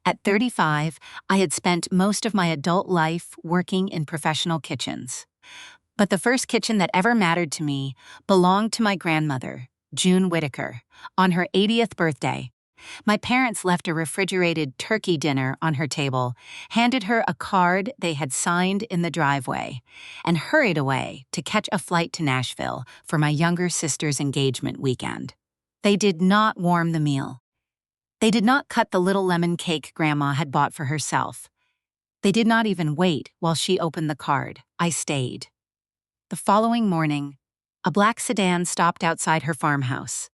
At 35, I had spent most of my adult life working in professional kitchens. But the first kitchen that ever mattered to me belonged to my grandmother, June Whitaker, on her 80th birthday. My parents left a refrigerated turkey dinner on her table, handed her a card they had signed in the driveway, and hurried away to catch a flight to Nashville for my younger sister's engagement weekend. They did not warm the meal. They did not cut the little lemon cake Grandma had bought for herself. They did not even wait while she opened the card. I stayed. The following morning, a black sedan stopped outside her farmhouse.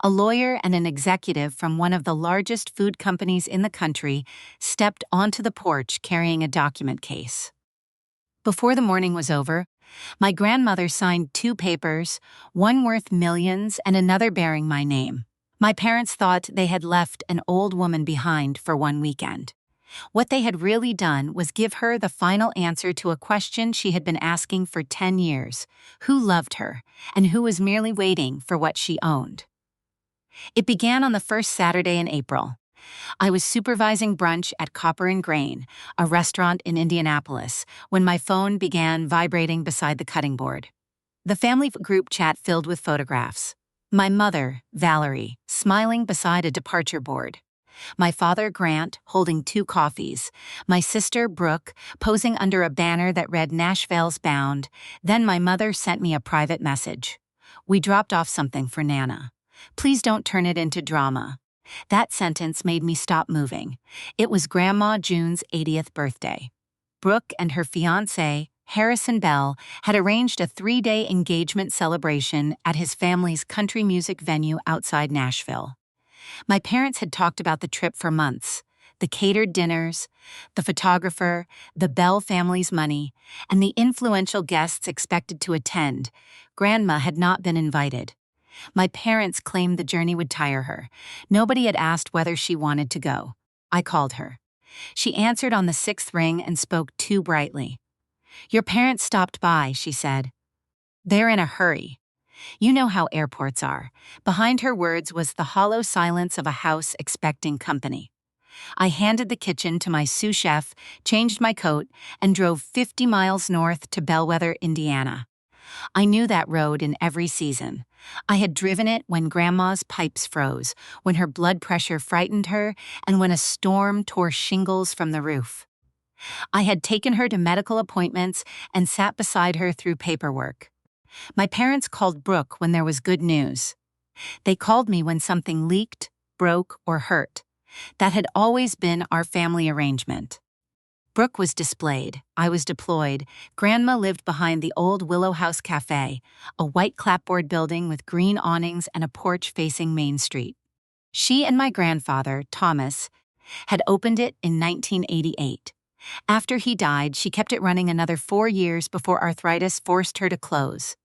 A lawyer and an executive from one of the largest food companies in the country stepped onto the porch carrying a document case. Before the morning was over, my grandmother signed 2 papers, one worth millions and another bearing my name. My parents thought they had left an old woman behind for one weekend. What they had really done was give her the final answer to a question she had been asking for 10 years: who loved her, and who was merely waiting for what she owned. It began on the first Saturday in April. I was supervising brunch at Copper and Grain, a restaurant in Indianapolis, when my phone began vibrating beside the cutting board. The family group chat filled with photographs. My mother, Valerie, smiling beside a departure board. My father, Grant, holding 2 coffees. My sister, Brooke, posing under a banner that read "Nashville's Bound." Then my mother sent me a private message. "We dropped off something for Nana. Please don't turn it into drama." That sentence made me stop moving. It was Grandma June's 80th birthday. Brooke and her fiancé, Harrison Bell, had arranged a 3-day engagement celebration at his family's country music venue outside Nashville. My parents had talked about the trip for months: the catered dinners, the photographer, the Bell family's money, and the influential guests expected to attend. Grandma had not been invited. My parents claimed the journey would tire her. Nobody had asked whether she wanted to go. I called her. She answered on the 6th ring and spoke too brightly. "Your parents stopped by," she said. "They're in a hurry." You know how airports are. Behind her words was the hollow silence of a house expecting company. I handed the kitchen to my sous chef, changed my coat, and drove 50 miles north to Bellwether, Indiana. I knew that road in every season. I had driven it when Grandma's pipes froze, when her blood pressure frightened her, and when a storm tore shingles from the roof. I had taken her to medical appointments and sat beside her through paperwork. My parents called Brooke when there was good news. They called me when something leaked, broke, or hurt. That had always been our family arrangement. Brooke was displayed. I was deployed. Grandma lived behind the old Willow House Café, a white clapboard building with green awnings and a porch facing Main Street. She and my grandfather, Thomas, had opened it in 1988. After he died, she kept it running another 4 years before arthritis forced her to close.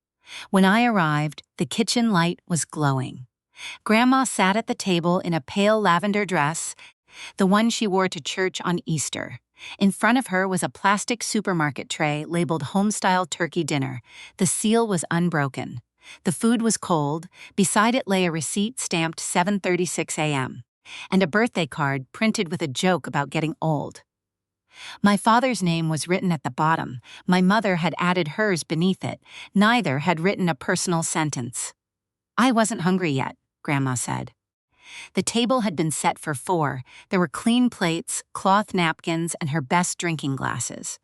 When I arrived, the kitchen light was glowing. Grandma sat at the table in a pale lavender dress, the one she wore to church on Easter. In front of her was a plastic supermarket tray labeled Homestyle Turkey Dinner. The seal was unbroken. The food was cold. Beside it lay a receipt stamped 7:36 a.m. and a birthday card printed with a joke about getting old. My father's name was written at the bottom. My mother had added hers beneath it. Neither had written a personal sentence. "I wasn't hungry yet," Grandma said. The table had been set for 4. There were clean plates, cloth napkins, and her best drinking glasses.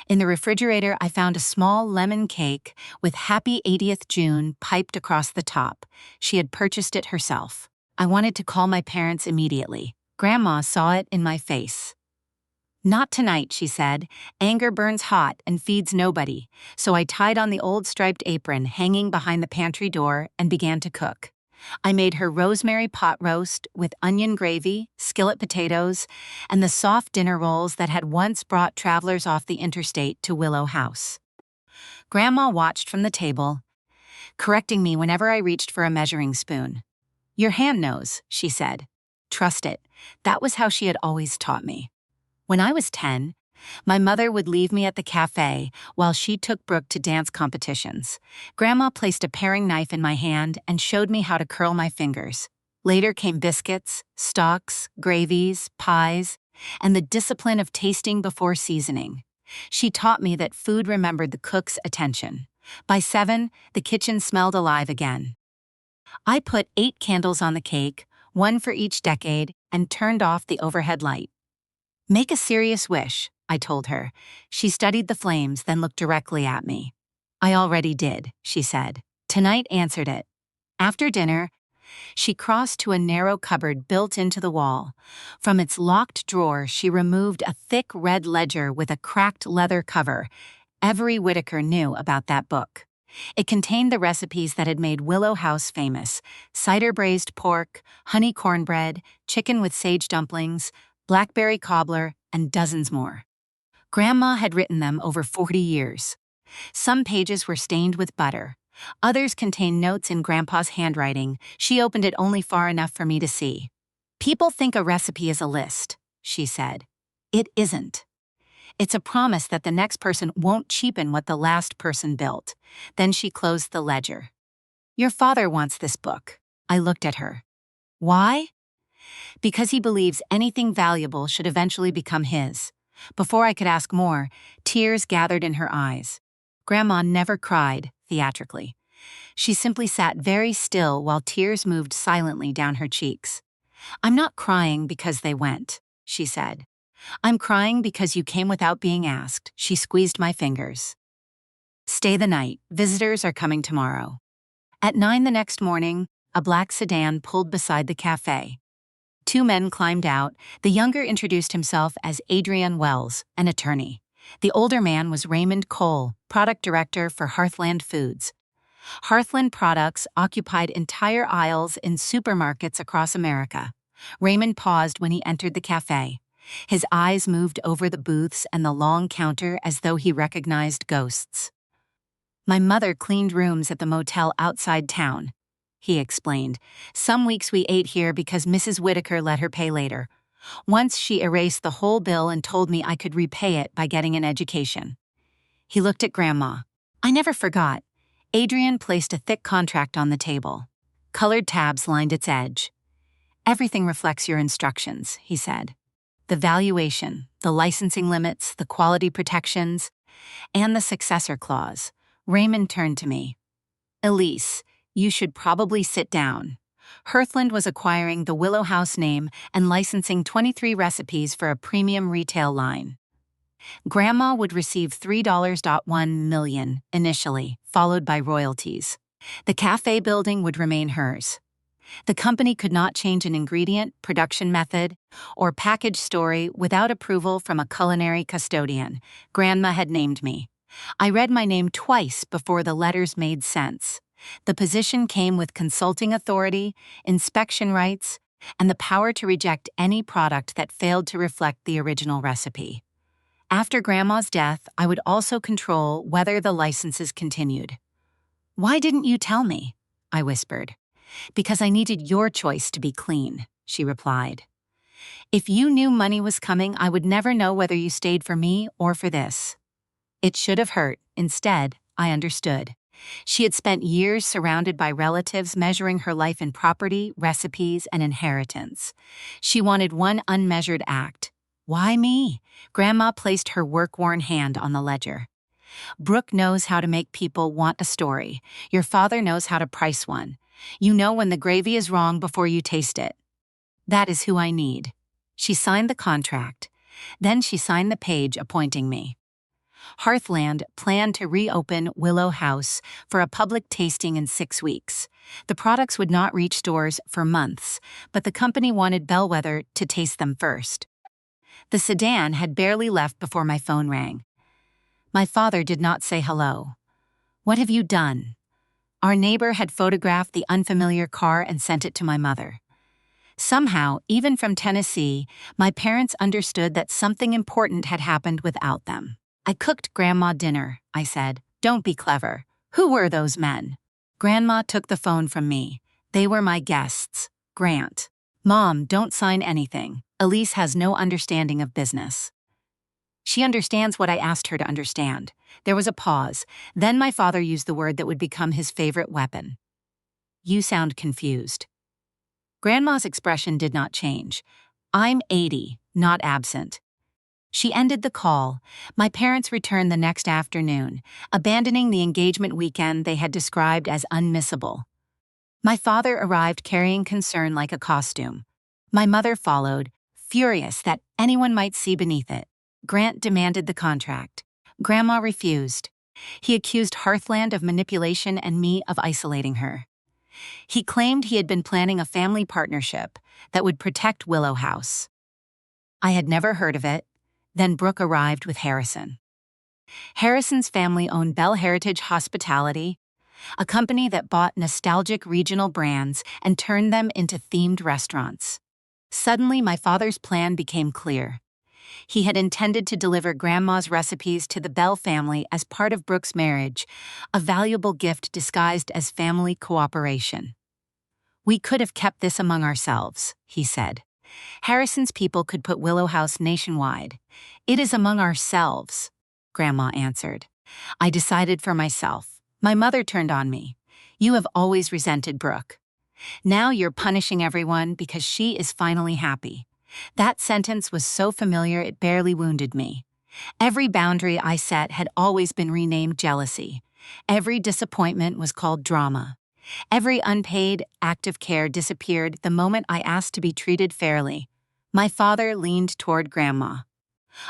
In the refrigerator, I found a small lemon cake with "Happy 80th June" piped across the top. She had purchased it herself. I wanted to call my parents immediately. Grandma saw it in my face. "Not tonight," she said. "Anger burns hot and feeds nobody." So I tied on the old striped apron hanging behind the pantry door and began to cook. I made her rosemary pot roast with onion gravy, skillet potatoes, and the soft dinner rolls that had once brought travelers off the interstate to Willow House. Grandma watched from the table, correcting me whenever I reached for a measuring spoon. "Your hand knows," she said. "Trust it." That was how she had always taught me. When I was 10, my mother would leave me at the café while she took Brooke to dance competitions. Grandma placed a paring knife in my hand and showed me how to curl my fingers. Later came biscuits, stocks, gravies, pies, and the discipline of tasting before seasoning. She taught me that food remembered the cook's attention. By 7, the kitchen smelled alive again. I put 8 candles on the cake, 1 for each decade, and turned off the overhead light. "Make a serious wish," I told her. She studied the flames, then looked directly at me. "I already did," she said. "Tonight answered it." After dinner, she crossed to a narrow cupboard built into the wall. From its locked drawer, she removed a thick red ledger with a cracked leather cover. Every Whitaker knew about that book. It contained the recipes that had made Willow House famous: cider braised pork, honey cornbread, chicken with sage dumplings, blackberry cobbler, and dozens more. Grandma had written them over 40 years. Some pages were stained with butter. Others contained notes in Grandpa's handwriting. She opened it only far enough for me to see. "People think a recipe is a list," she said. "It isn't. It's a promise that the next person won't cheapen what the last person built." Then she closed the ledger. "Your father wants this book." I looked at her. "Why?" "Because he believes anything valuable should eventually become his." Before I could ask more, tears gathered in her eyes. Grandma never cried, theatrically. She simply sat very still while tears moved silently down her cheeks. "I'm not crying because they went," she said. "I'm crying because you came without being asked." She squeezed my fingers. "Stay the night. Visitors are coming tomorrow." At 9 the next morning, a black sedan pulled beside the café. 2 men climbed out. The younger introduced himself as Adrian Wells, an attorney. The older man was Raymond Cole, product director for Hearthland Foods. Hearthland products occupied entire aisles in supermarkets across America. Raymond paused when he entered the café. His eyes moved over the booths and the long counter as though he recognized ghosts. "My mother cleaned rooms at the motel outside town," he explained. "Some weeks we ate here because Mrs. Whitaker let her pay later. Once she erased the whole bill and told me I could repay it by getting an education." He looked at Grandma. "I never forgot." Adrian placed a thick contract on the table. Colored tabs lined its edge. "Everything reflects your instructions," he said. "The valuation, the licensing limits, the quality protections, and the successor clause." Raymond turned to me. "Elise, you should probably sit down." Hearthland was acquiring the Willow House name and licensing 23 recipes for a premium retail line. Grandma would receive $3.1 million initially, followed by royalties. The cafe building would remain hers. The company could not change an ingredient, production method, or package story without approval from a culinary custodian. Grandma had named me. I read my name twice before the letters made sense. The position came with consulting authority, inspection rights, and the power to reject any product that failed to reflect the original recipe. After Grandma's death, I would also control whether the licenses continued. "Why didn't you tell me?" I whispered. "Because I needed your choice to be clean," she replied. "If you knew money was coming, I would never know whether you stayed for me or for this." It should have hurt. Instead, I understood. She had spent years surrounded by relatives measuring her life in property, recipes, and inheritance. She wanted one unmeasured act. "Why me?" Grandma placed her work-worn hand on the ledger. "Brooke knows how to make people want a story. Your father knows how to price one. You know when the gravy is wrong before you taste it. That is who I need." She signed the contract. Then she signed the page appointing me. Hearthland planned to reopen Willow House for a public tasting in 6 weeks. The products would not reach stores for months, but the company wanted Bellwether to taste them first. The sedan had barely left before my phone rang. My father did not say hello. "What have you done?" Our neighbor had photographed the unfamiliar car and sent it to my mother. Somehow, even from Tennessee, my parents understood that something important had happened without them. "I cooked Grandma dinner," I said. "Don't be clever. Who were those men?" Grandma took the phone from me. "They were my guests. Grant." "Mom, don't sign anything. Elise has no understanding of business." "She understands what I asked her to understand." There was a pause. Then my father used the word that would become his favorite weapon. "You sound confused." Grandma's expression did not change. "I'm 80. not absent. She ended the call. My parents returned the next afternoon, abandoning the engagement weekend they had described as unmissable. My father arrived carrying concern like a costume. My mother followed, furious that anyone might see beneath it. Grant demanded the contract. Grandma refused. He accused Hearthland of manipulation and me of isolating her. He claimed he had been planning a family partnership that would protect Willow House. I had never heard of it. Then Brooke arrived with Harrison. Harrison's family owned Bell Heritage Hospitality, a company that bought nostalgic regional brands and turned them into themed restaurants. Suddenly, my father's plan became clear. He had intended to deliver Grandma's recipes to the Bell family as part of Brooke's marriage, a valuable gift disguised as family cooperation. "We could have kept this among ourselves," he said. "Harrison's people could put Willow House nationwide. It is among ourselves," Grandma answered. I decided for myself. My mother turned on me. "You have always resented Brooke. Now you're punishing everyone because she is finally happy." That sentence was so familiar it barely wounded me. Every boundary I set had always been renamed jealousy. Every disappointment was called drama. Every unpaid act of care disappeared the moment I asked to be treated fairly. My father leaned toward Grandma.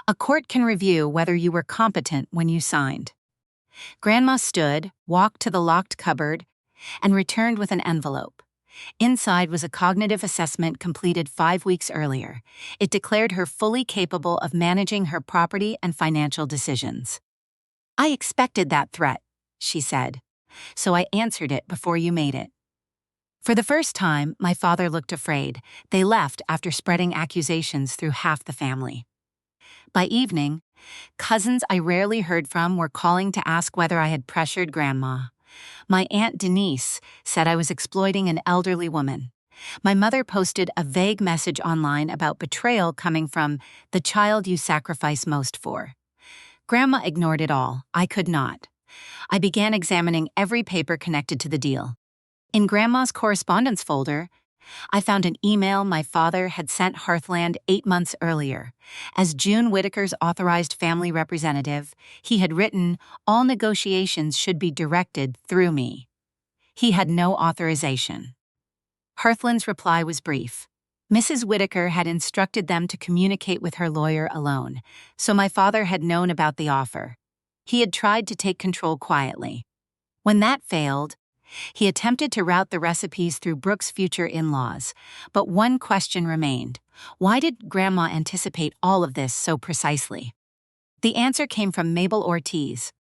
"A court can review whether you were competent when you signed." Grandma stood, walked to the locked cupboard, and returned with an envelope. Inside was a cognitive assessment completed 5 weeks earlier. It declared her fully capable of managing her property and financial decisions. "I expected that threat," she said, "so I answered it before you made it." For the first time, my father looked afraid. They left after spreading accusations through half the family. By evening, cousins I rarely heard from were calling to ask whether I had pressured Grandma. My Aunt Denise said I was exploiting an elderly woman. My mother posted a vague message online about betrayal coming from the child you sacrifice most for. Grandma ignored it all. I could not. I began examining every paper connected to the deal. In Grandma's correspondence folder, I found an email my father had sent Hearthland 8 months earlier. As June Whitaker's authorized family representative, he had written, "All negotiations should be directed through me." He had no authorization. Hearthland's reply was brief. Mrs. Whitaker had instructed them to communicate with her lawyer alone, so my father had known about the offer. He had tried to take control quietly. When that failed, he attempted to route the recipes through Brooke's future in-laws, but one question remained. Why did Grandma anticipate all of this so precisely? The answer came from Mabel Ortiz,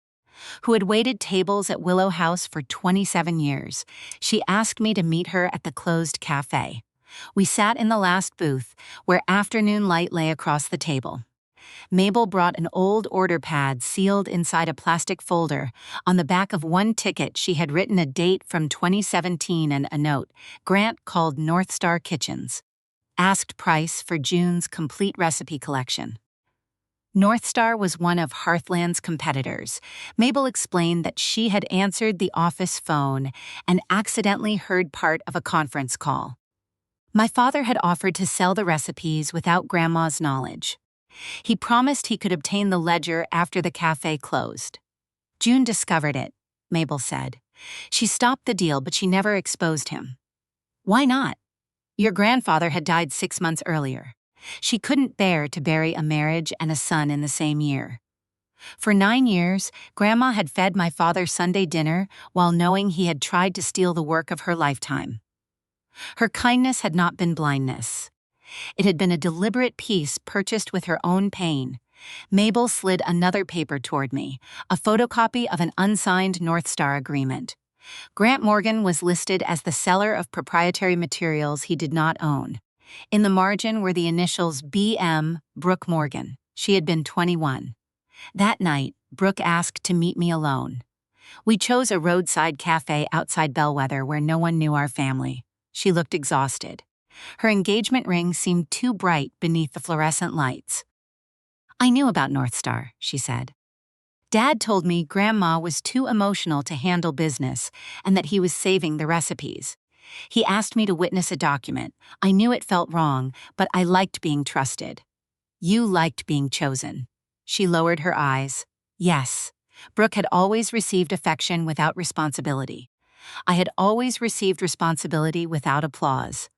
who had waited tables at Willow House for 27 years. She asked me to meet her at the closed café. We sat in the last booth, where afternoon light lay across the table. Mabel brought an old order pad sealed inside a plastic folder. On the back of one ticket, she had written a date from 2017 and a note. Grant called North Star Kitchens. Asked price for June's complete recipe collection. North Star was one of Hearthland's competitors. Mabel explained that she had answered the office phone and accidentally heard part of a conference call. My father had offered to sell the recipes without Grandma's knowledge. He promised he could obtain the ledger after the cafe closed. "June discovered it," Mabel said. "She stopped the deal, but she never exposed him." "Why not? Your grandfather had died 6 months earlier. She couldn't bear to bury a marriage and a son in the same year." For 9 years, Grandma had fed my father Sunday dinner while knowing he had tried to steal the work of her lifetime. Her kindness had not been blindness. It had been a deliberate piece purchased with her own pain. Mabel slid another paper toward me, a photocopy of an unsigned North Star agreement. Grant Morgan was listed as the seller of proprietary materials he did not own. In the margin were the initials B.M. Brooke Morgan. She had been 21. That night, Brooke asked to meet me alone. We chose a roadside cafe outside Bellwether where no one knew our family. She looked exhausted. Her engagement ring seemed too bright beneath the fluorescent lights. "I knew about North Star," she said. "Dad told me Grandma was too emotional to handle business and that he was saving the recipes. He asked me to witness a document. I knew it felt wrong, but I liked being trusted." You liked being chosen. She lowered her eyes. Yes. Brooke had always received affection without responsibility. I had always received responsibility without applause.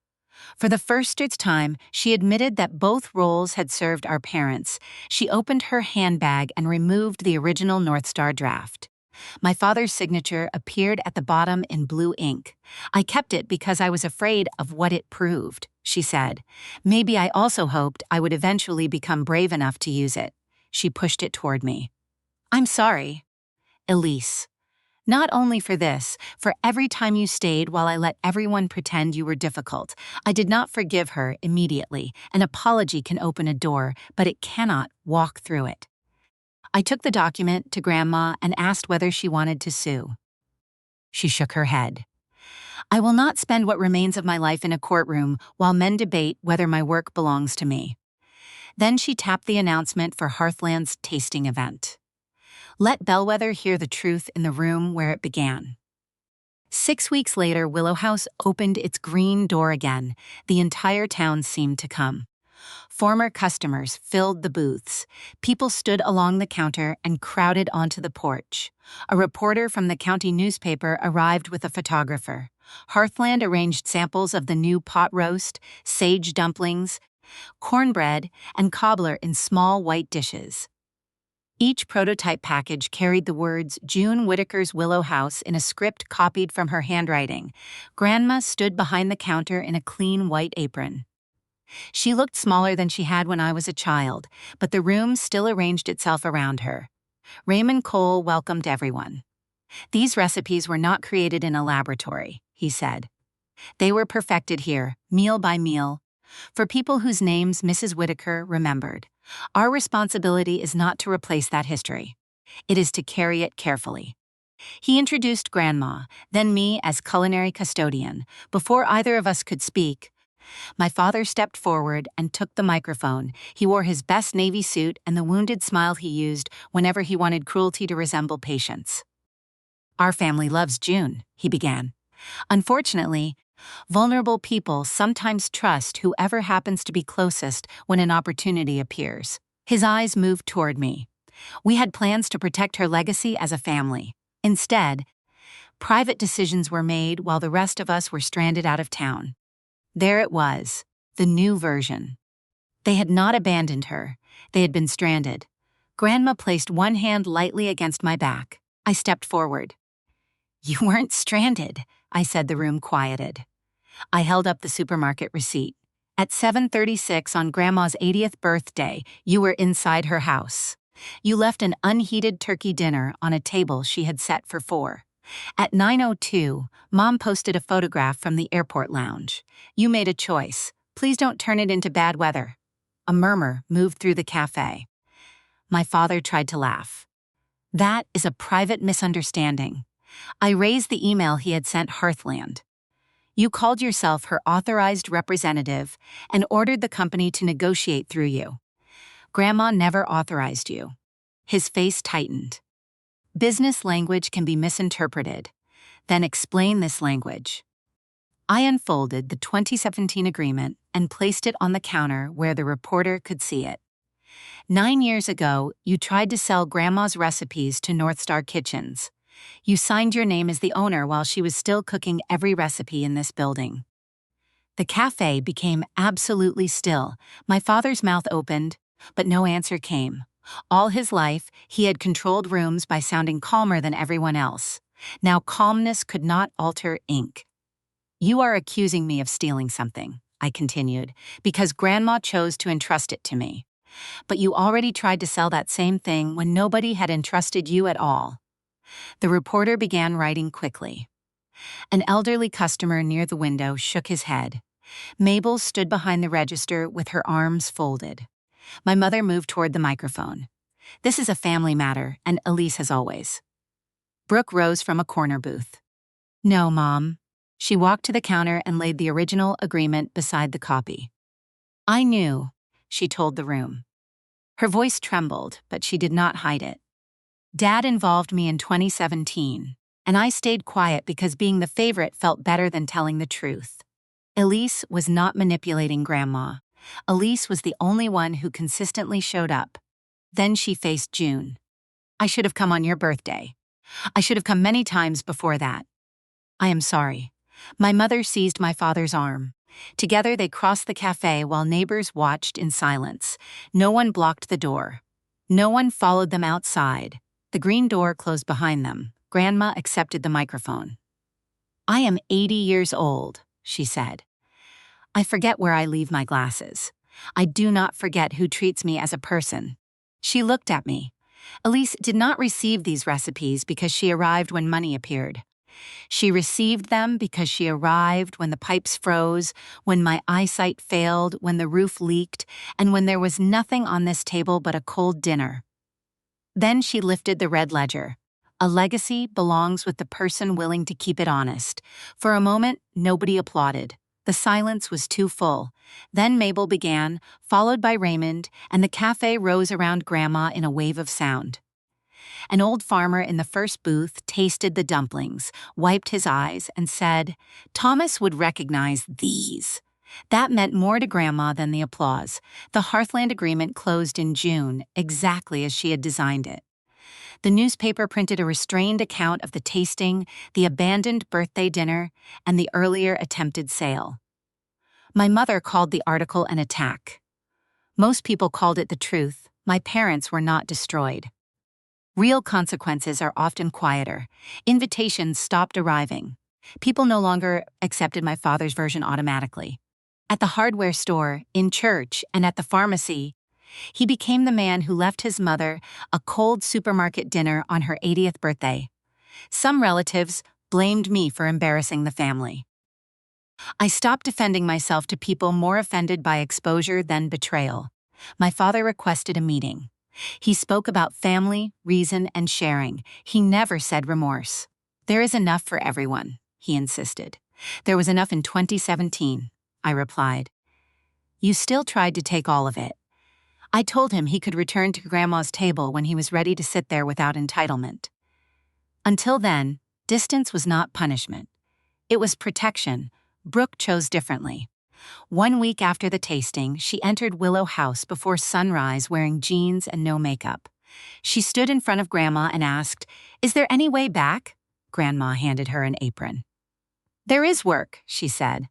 For the first time, she admitted that both roles had served our parents. She opened her handbag and removed the original North Star draft. My father's signature appeared at the bottom in blue ink. I kept it because I was afraid of what it proved, she said. Maybe I also hoped I would eventually become brave enough to use it. She pushed it toward me. I'm sorry. Elise. Not only for this, for every time you stayed while I let everyone pretend you were difficult. I did not forgive her immediately. An apology can open a door, but it cannot walk through it. I took the document to Grandma and asked whether she wanted to sue. She shook her head. I will not spend what remains of my life in a courtroom while men debate whether my work belongs to me. Then she tapped the announcement for Hearthland's tasting event. Let Bellwether hear the truth in the room where it began. 6 weeks later, Willow House opened its green door again. The entire town seemed to come. Former customers filled the booths. People stood along the counter and crowded onto the porch. A reporter from the county newspaper arrived with a photographer. Hearthland arranged samples of the new pot roast, sage dumplings, cornbread, and cobbler in small white dishes. Each prototype package carried the words June Whittaker's Willow House in a script copied from her handwriting. Grandma stood behind the counter in a clean white apron. She looked smaller than she had when I was a child, but the room still arranged itself around her. Raymond Cole welcomed everyone. These recipes were not created in a laboratory, he said. They were perfected here, meal by meal, for people whose names Mrs. Whittaker remembered. Our responsibility is not to replace that history. It is to carry it carefully. He introduced Grandma, then me as culinary custodian. Before either of us could speak, my father stepped forward and took the microphone. He wore his best navy suit and the wounded smile he used whenever he wanted cruelty to resemble patience. Our family loves June, he began. Unfortunately, vulnerable people sometimes trust whoever happens to be closest when an opportunity appears. His eyes moved toward me. We had plans to protect her legacy as a family. Instead, private decisions were made while the rest of us were stranded out of town. There it was, the new version. They had not abandoned her. They had been stranded. Grandma placed one hand lightly against my back. I stepped forward. You weren't stranded, I said. The room quieted. I held up the supermarket receipt. At 7:36 on Grandma's 80th birthday, you were inside her house. You left an unheated turkey dinner on a table she had set for 4. At 9:02, Mom posted a photograph from the airport lounge. You made a choice. Please don't turn it into bad weather. A murmur moved through the café. My father tried to laugh. That is a private misunderstanding. I raised the email he had sent Hearthland. You called yourself her authorized representative and ordered the company to negotiate through you. Grandma never authorized you. His face tightened. Business language can be misinterpreted. Then explain this language. I unfolded the 2017 agreement and placed it on the counter where the reporter could see it. 9 years ago, you tried to sell Grandma's recipes to North Star Kitchens. You signed your name as the owner while she was still cooking every recipe in this building. The café became absolutely still. My father's mouth opened, but no answer came. All his life, he had controlled rooms by sounding calmer than everyone else. Now calmness could not alter ink. You are accusing me of stealing something, I continued, because Grandma chose to entrust it to me. But you already tried to sell that same thing when nobody had entrusted you at all. The reporter began writing quickly. An elderly customer near the window shook his head. Mabel stood behind the register with her arms folded. My mother moved toward the microphone. This is a family matter, and Elise has always. Brooke rose from a corner booth. No, Mom. She walked to the counter and laid the original agreement beside the copy. I knew, she told the room. Her voice trembled, but she did not hide it. Dad involved me in 2017, and I stayed quiet because being the favorite felt better than telling the truth. Elise was not manipulating Grandma. Elise was the only one who consistently showed up. Then she faced June. I should have come on your birthday. I should have come many times before that. I am sorry. My mother seized my father's arm. Together they crossed the café while neighbors watched in silence. No one blocked the door. No one followed them outside. The green door closed behind them. Grandma accepted the microphone. I am 80 years old, she said. I forget where I leave my glasses. I do not forget who treats me as a person. She looked at me. Elise did not receive these recipes because she arrived when money appeared. She received them because she arrived when the pipes froze, when my eyesight failed, when the roof leaked, and when there was nothing on this table but a cold dinner. Then she lifted the red ledger. A legacy belongs with the person willing to keep it honest. For a moment, nobody applauded. The silence was too full. Then Mabel began, followed by Raymond, and the cafe rose around Grandma in a wave of sound. An old farmer in the first booth tasted the dumplings, wiped his eyes, and said, Thomas would recognize these. That meant more to Grandma than the applause. The Hearthland Agreement closed in June, exactly as she had designed it. The newspaper printed a restrained account of the tasting, the abandoned birthday dinner, and the earlier attempted sale. My mother called the article an attack. Most people called it the truth. My parents were not destroyed. Real consequences are often quieter. Invitations stopped arriving. People no longer accepted my father's version automatically. At the hardware store, in church, and at the pharmacy, he became the man who left his mother a cold supermarket dinner on her 80th birthday. Some relatives blamed me for embarrassing the family. I stopped defending myself to people more offended by exposure than betrayal. My father requested a meeting. He spoke about family, reason, and sharing. He never said remorse. There is enough for everyone, he insisted. There was enough in 2017, I replied. You still tried to take all of it. I told him he could return to Grandma's table when he was ready to sit there without entitlement. Until then, distance was not punishment. It was protection. Brooke chose differently. 1 week after the tasting, she entered Willow House before sunrise wearing jeans and no makeup. She stood in front of Grandma and asked, Is there any way back? Grandma handed her an apron. There is work, she said.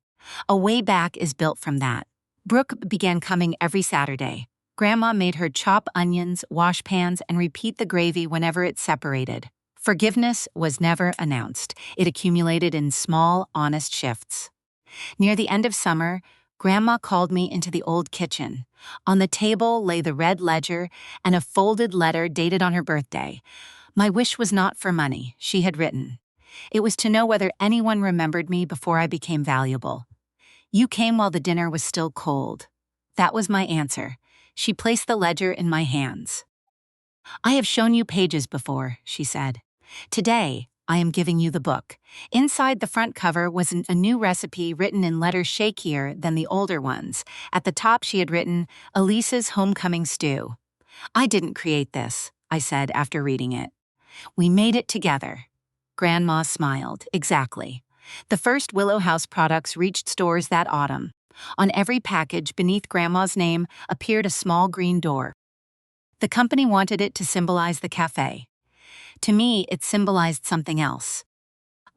A way back is built from that. Brooke began coming every Saturday. Grandma made her chop onions, wash pans, and repeat the gravy whenever it separated. Forgiveness was never announced. It accumulated in small, honest shifts. Near the end of summer, Grandma called me into the old kitchen. On the table lay the red ledger and a folded letter dated on her birthday. My wish was not for money, she had written. It was to know whether anyone remembered me before I became valuable. You came while the dinner was still cold. That was my answer. She placed the ledger in my hands. I have shown you pages before, she said. Today, I am giving you the book. Inside the front cover was a new recipe written in letters shakier than the older ones. At the top she had written, Elise's Homecoming Stew. I didn't create this, I said after reading it. We made it together. Grandma smiled. Exactly. The first Willow House products reached stores that autumn. On every package beneath Grandma's name appeared a small green door. The company wanted it to symbolize the cafe. To me, it symbolized something else.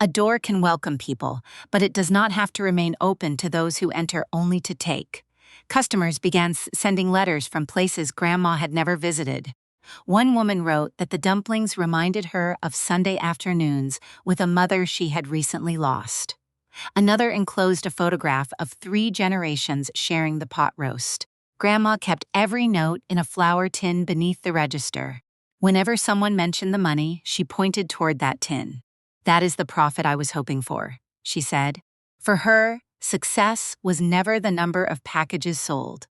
A door can welcome people, but it does not have to remain open to those who enter only to take. Customers began sending letters from places Grandma had never visited. One woman wrote that the dumplings reminded her of Sunday afternoons with a mother she had recently lost. Another enclosed a photograph of 3 generations sharing the pot roast. Grandma kept every note in a flour tin beneath the register. Whenever someone mentioned the money, she pointed toward that tin. That is the profit I was hoping for, she said. For her, success was never the number of packages sold.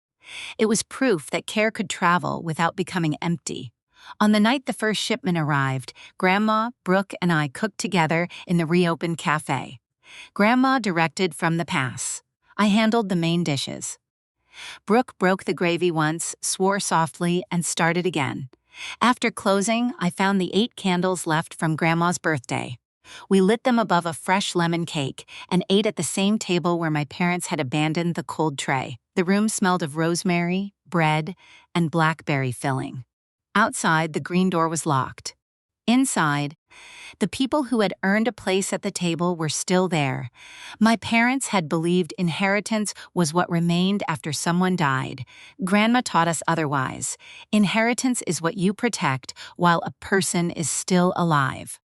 It was proof that care could travel without becoming empty. On the night the first shipment arrived, Grandma, Brooke, and I cooked together in the reopened cafe. Grandma directed from the pass. I handled the main dishes. Brooke broke the gravy once, swore softly, and started again. After closing, I found the 8 candles left from Grandma's birthday. We lit them above a fresh lemon cake and ate at the same table where my parents had abandoned the cold tray. The room smelled of rosemary, bread, and blackberry filling. Outside, the green door was locked. Inside, the people who had earned a place at the table were still there. My parents had believed inheritance was what remained after someone died. Grandma taught us otherwise. Inheritance is what you protect while a person is still alive.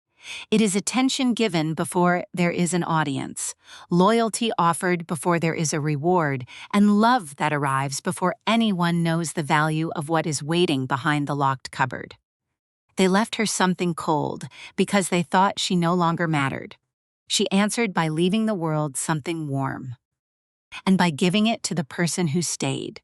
It is attention given before there is an audience, loyalty offered before there is a reward, and love that arrives before anyone knows the value of what is waiting behind the locked cupboard. They left her something cold because they thought she no longer mattered. She answered by leaving the world something warm, and by giving it to the person who stayed.